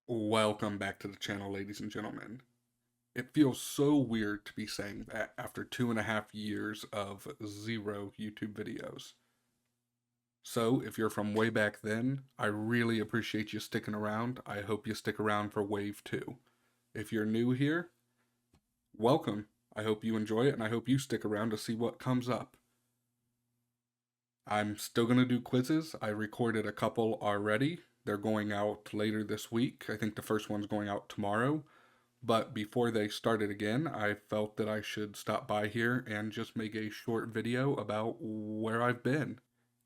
Welcome back to the channel, ladies and gentlemen. It feels so weird to be saying that after 2.5 years of zero YouTube videos. So, if you're from way back then, I really appreciate you sticking around. I hope you stick around for Wave 2. If you're new here, welcome. I hope you enjoy it, and I hope you stick around to see what comes up. I'm still going to do quizzes. I recorded a couple already. They're going out later this week. I think the first one's going out tomorrow. But before they started again, I felt that I should stop by here and just make a short video about where I've been.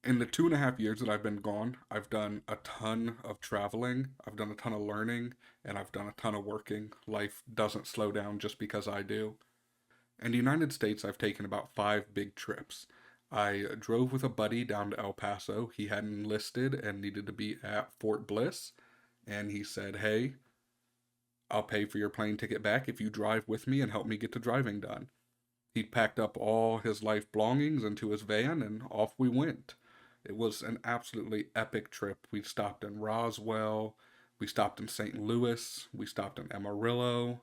In the 2.5 years that I've been gone, I've done a ton of traveling, I've done a ton of learning, and I've done a ton of working. Life doesn't slow down just because I do. In the United States, I've taken about 5 big trips. I drove with a buddy down to El Paso. He had enlisted and needed to be at Fort Bliss, and he said, "Hey, I'll pay for your plane ticket back if you drive with me and help me get the driving done." He packed up all his life belongings into his van and off we went. It was an absolutely epic trip. We stopped in Roswell, we stopped in St. Louis, we stopped in Amarillo.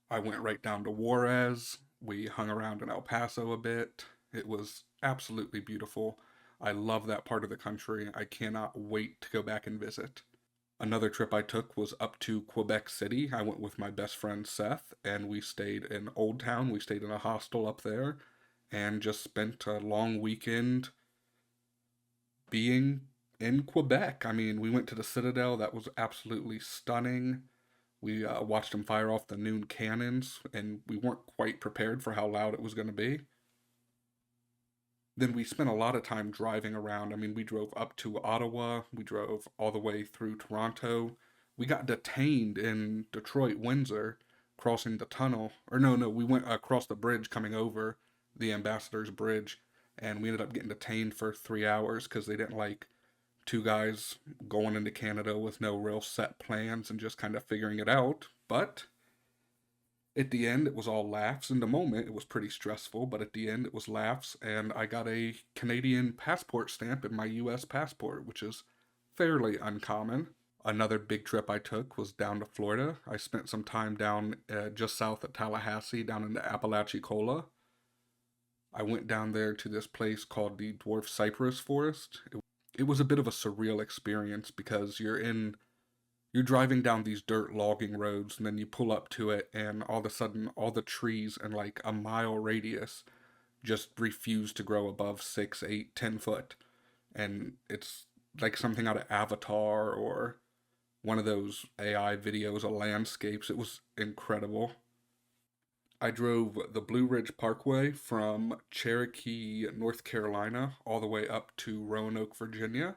I went right down to Juarez. We hung around in El Paso a bit. It was absolutely beautiful. I love that part of the country. I cannot wait to go back and visit. Another trip I took was up to Quebec City. I went with my best friend Seth, and we stayed in Old Town. We stayed in a hostel up there and just spent a long weekend being in Quebec. I mean, we went to the Citadel. That was absolutely stunning. We watched them fire off the noon cannons, and we weren't quite prepared for how loud it was going to be. Then we spent a lot of time driving around. I mean, we drove up to Ottawa, we drove all the way through Toronto. We got detained in Detroit, Windsor, crossing the tunnel. Or no, we went across the bridge coming over the Ambassador's Bridge, and we ended up getting detained for 3 hours because they didn't like two guys going into Canada with no real set plans and just kind of figuring it out. But at the end, it was all laughs. In the moment, it was pretty stressful, but at the end, it was laughs, and I got a Canadian passport stamp in my US passport, which is fairly uncommon. Another big trip I took was down to Florida. I spent some time down just south of Tallahassee, down in the Apalachicola. I went down there to this place called the Dwarf Cypress Forest. It was a bit of a surreal experience because you're driving down these dirt logging roads and then you pull up to it and all of a sudden all the trees in like a mile radius just refuse to grow above 6, 8, 10 foot. And it's like something out of Avatar or one of those AI videos of landscapes. It was incredible. I drove the Blue Ridge Parkway from Cherokee, North Carolina, all the way up to Roanoke, Virginia.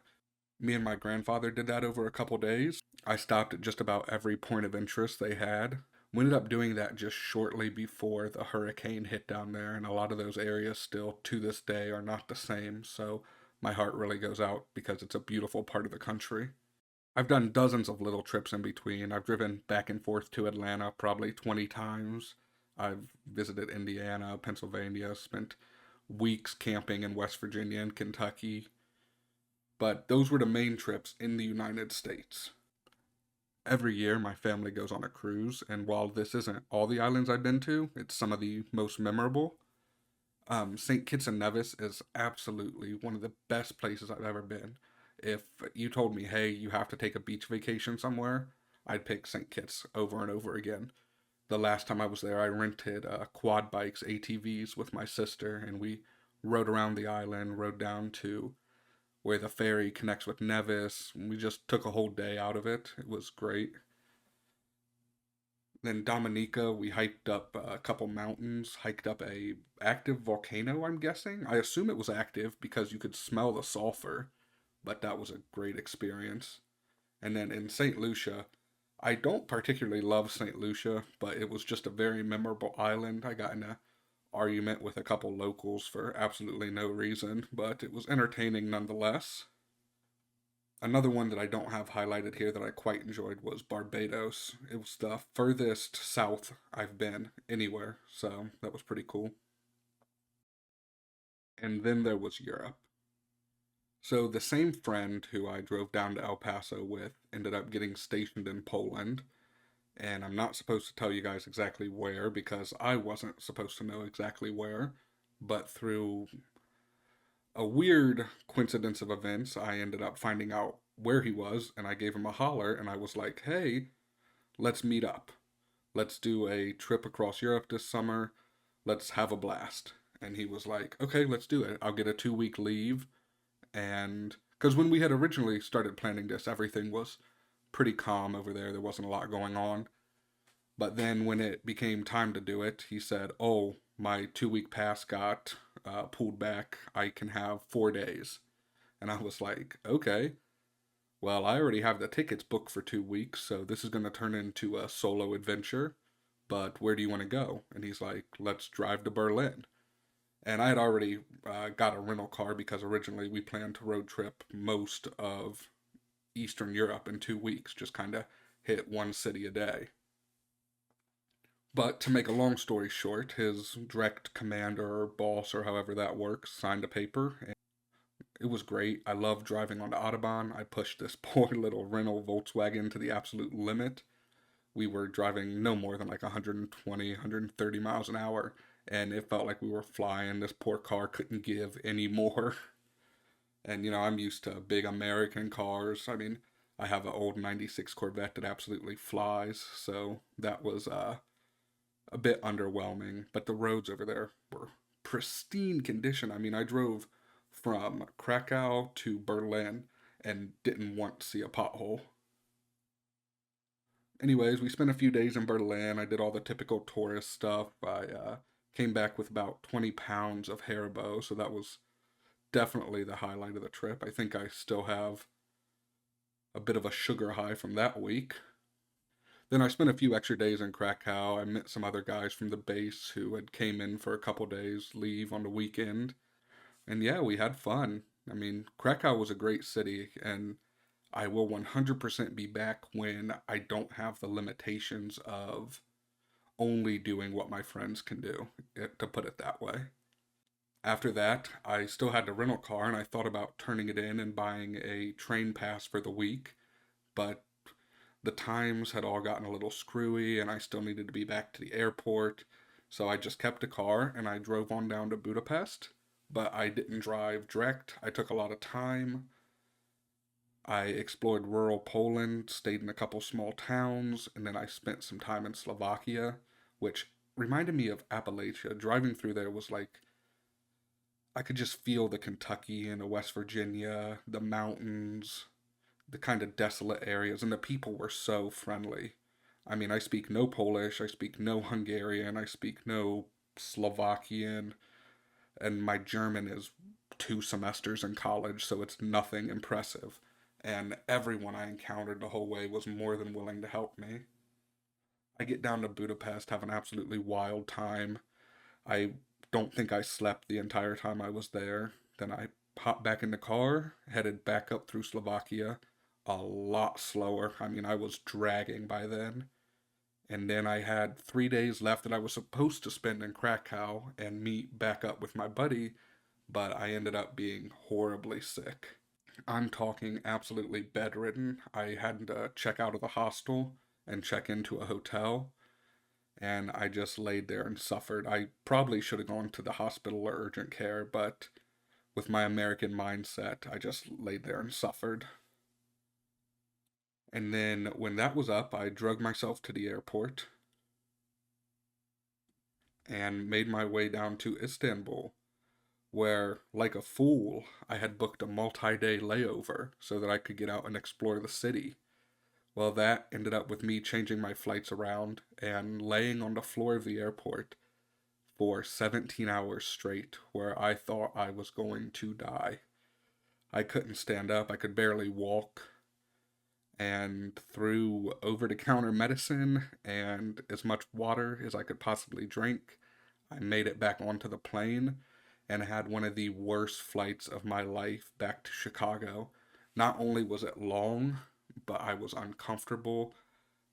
Me and my grandfather did that over a couple days. I stopped at just about every point of interest they had. We ended up doing that just shortly before the hurricane hit down there, and a lot of those areas still to this day are not the same, so my heart really goes out because it's a beautiful part of the country. I've done dozens of little trips in between. I've driven back and forth to Atlanta probably 20 times. I've visited Indiana, Pennsylvania, spent weeks camping in West Virginia and Kentucky. But those were the main trips in the United States. Every year, my family goes on a cruise, and while this isn't all the islands I've been to, it's some of the most memorable. St. Kitts and Nevis is absolutely one of the best places I've ever been. If you told me, hey, you have to take a beach vacation somewhere, I'd pick St. Kitts over and over again. The last time I was there, I rented quad bikes, ATVs, with my sister, and we rode around the island, rode down to where the ferry connects with Nevis. We just took a whole day out of it. It was great. Then Dominica, we hiked up a couple mountains, hiked up a active volcano, I'm guessing. I assume it was active because you could smell the sulfur, but that was a great experience. And then in St. Lucia, I don't particularly love St. Lucia, but it was just a very memorable island. I got in a argument with a couple locals for absolutely no reason, but it was entertaining nonetheless. Another one that I don't have highlighted here that I quite enjoyed was Barbados. It was the furthest south I've been anywhere, so that was pretty cool. And then there was Europe. So the same friend who I drove down to El Paso with ended up getting stationed in Poland, and I'm not supposed to tell you guys exactly where because I wasn't supposed to know exactly where, but through a weird coincidence of events, I ended up finding out where he was, and I gave him a holler, and I was like, "Hey, let's meet up. Let's do a trip across Europe this summer. Let's have a blast." And he was like, "Okay, let's do it. I'll get a 2 week leave." And because when we had originally started planning this, everything was pretty calm over there. There wasn't a lot going on. But then when it became time to do it, he said, "Oh, my 2 week pass got pulled back. I can have 4 days." And I was like, "Okay, well, I already have the tickets booked for 2 weeks, so this is going to turn into a solo adventure. But where do you want to go?" And he's like, "Let's drive to Berlin." And I had already got a rental car because originally we planned to road trip most of Eastern Europe in 2 weeks, just kind of hit one city a day. But to make a long story short, his direct commander or boss or however that works signed a paper. And it was great. I love driving on the Autobahn. I pushed this poor little rental Volkswagen to the absolute limit. We were driving no more than like 120, 130 miles an hour, and it felt like we were flying. This poor car couldn't give any more. And I'm used to big American cars. I mean, I have an old 96 Corvette that absolutely flies, so that was a bit underwhelming. But the roads over there were pristine condition. I mean, I drove from Krakow to Berlin and didn't want to see a pothole. Anyways, we spent a few days in Berlin. I did all the typical tourist stuff. I came back with about 20 pounds of Haribo, so that was definitely the highlight of the trip. I think I still have a bit of a sugar high from that week. Then I spent a few extra days in Krakow. I met some other guys from the base who had came in for a couple days leave on the weekend. And yeah, we had fun. I mean, Krakow was a great city, and I will 100% be back when I don't have the limitations of only doing what my friends can do, to put it that way. After that, I still had the rental car and I thought about turning it in and buying a train pass for the week, but the times had all gotten a little screwy and I still needed to be back to the airport. So I just kept the car and I drove on down to Budapest, but I didn't drive direct. I took a lot of time. I explored rural Poland, stayed in a couple small towns, and then I spent some time in Slovakia, which reminded me of Appalachia. Driving through there was like I could just feel the Kentucky and the West Virginia, the mountains, the kind of desolate areas, and the people were so friendly. I mean, I speak no Polish, I speak no Hungarian, I speak no Slovakian, and my German is 2 semesters in college, so it's nothing impressive. And everyone I encountered the whole way was more than willing to help me. I get down to Budapest, have an absolutely wild time. I don't think I slept the entire time I was there. Then I hopped back in the car, headed back up through Slovakia, a lot slower. I mean, I was dragging by then. And then I had 3 days left that I was supposed to spend in Krakow and meet back up with my buddy, but I ended up being horribly sick. I'm talking absolutely bedridden. I had to check out of the hostel and check into a hotel, and I just laid there and suffered. I probably should have gone to the hospital or urgent care, but with my American mindset, I just laid there and suffered. And then when that was up, I drug myself to the airport and made my way down to Istanbul, where, like a fool, I had booked a multi day layover so that I could get out and explore the city. Well, that ended up with me changing my flights around and laying on the floor of the airport for 17 hours straight, where I thought I was going to die. I couldn't stand up, I could barely walk, and through over the counter medicine and as much water as I could possibly drink, I made it back onto the plane and had one of the worst flights of my life back to Chicago. Not only was it long, but I was uncomfortable.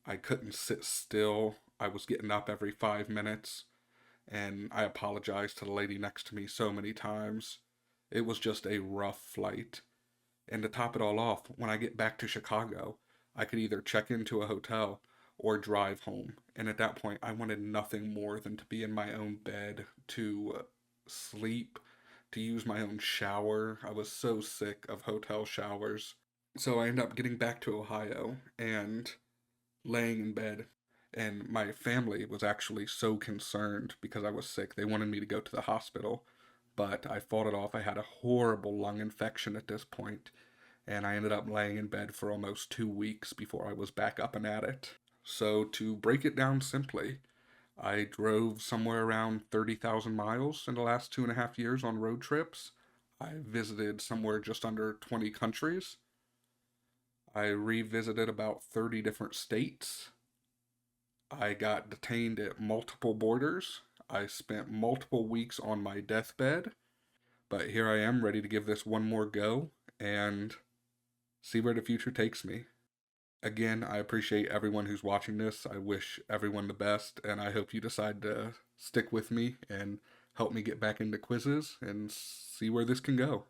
I couldn't sit still. I was getting up every 5 minutes, and I apologized to the lady next to me so many times. It was just a rough flight. And to top it all off, when I get back to Chicago, I could either check into a hotel or drive home. And at that point, I wanted nothing more than to be in my own bed, to sleep, to use my own shower. I was so sick of hotel showers. So I ended up getting back to Ohio and laying in bed. And my family was actually so concerned because I was sick. They wanted me to go to the hospital, but I fought it off. I had a horrible lung infection at this point, and I ended up laying in bed for almost 2 weeks before I was back up and at it. So, to break it down simply, I drove somewhere around 30,000 miles in the last 2.5 years on road trips. I visited somewhere just under 20 countries. I revisited about 30 different states. I got detained at multiple borders. I spent multiple weeks on my deathbed. But here I am, ready to give this one more go and see where the future takes me. Again, I appreciate everyone who's watching this. I wish everyone the best, and I hope you decide to stick with me and help me get back into quizzes and see where this can go.